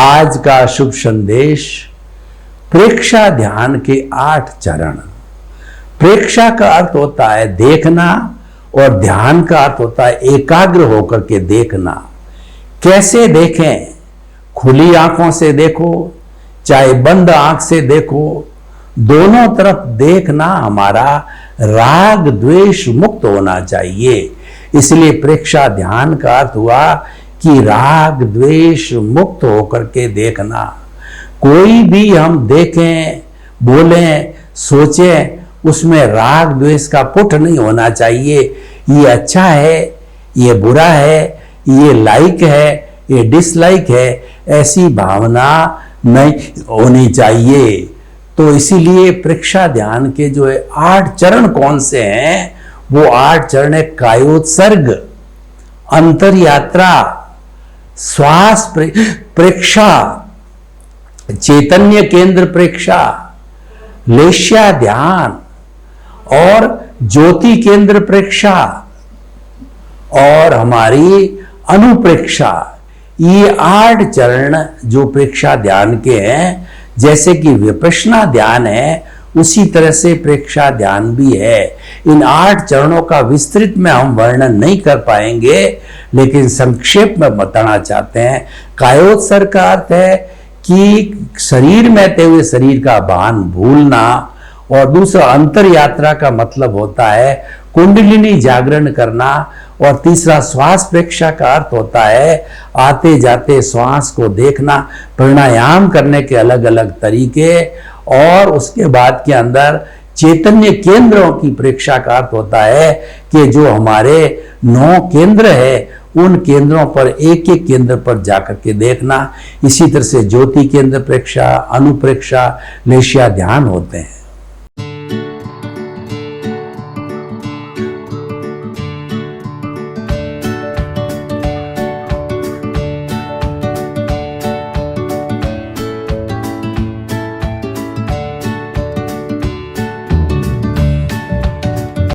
आज का शुभ संदेश, प्रेक्षा ध्यान के 8 चरण। प्रेक्षा का अर्थ होता है देखना और ध्यान का अर्थ होता है एकाग्र होकर के देखना। कैसे देखें? खुली आंखों से देखो, चाहे बंद आंख से देखो, दोनों तरफ देखना हमारा राग द्वेष मुक्त होना चाहिए। इसलिए प्रेक्षा ध्यान का अर्थ हुआ कि राग द्वेष मुक्त होकर के देखना। कोई भी हम देखें, बोलें, सोचें, उसमें राग द्वेष का पुट नहीं होना चाहिए। ये अच्छा है, ये बुरा है, ये लाइक है, ये डिसलाइक है, ऐसी भावना नहीं होनी चाहिए। तो इसीलिए प्रेक्षा ध्यान के जो है 8 चरण कौन से हैं? वो 8 चरण है कायोत्सर्ग, अंतर यात्रा, श्वास प्रेक्षा, चैतन्य केंद्र प्रेक्षा, लेश्या ध्यान और ज्योति केंद्र प्रेक्षा और हमारी अनुप्रेक्षा। ये 8 चरण जो प्रेक्षा ध्यान के हैं, जैसे कि विपश्यना ध्यान है उसी तरह से प्रेक्षा ध्यान भी है। इन 8 चरणों का विस्तृत में हम वर्णन नहीं कर पाएंगे, लेकिन संक्षेप में बताना चाहते हैं। कायोत्सर्ग का अर्थ है कि शरीर में रहते हुए शरीर का भान भूलना, और दूसरा अंतर यात्रा का मतलब होता है कुंडलिनी जागरण करना, और तीसरा श्वास प्रेक्षा का अर्थ होता है आते जाते श्वास को देखना। प्राणायाम करने के अलग अलग तरीके, और उसके बाद के अंदर चैतन्य केंद्रों की प्रेक्षा का अर्थ होता है कि जो हमारे 9 केंद्र है उन केंद्रों पर एक एक केंद्र पर जाकर के देखना। इसी तरह से ज्योति केंद्र प्रेक्षा, अनुप्रेक्षा, लेश्या ध्यान होते हैं।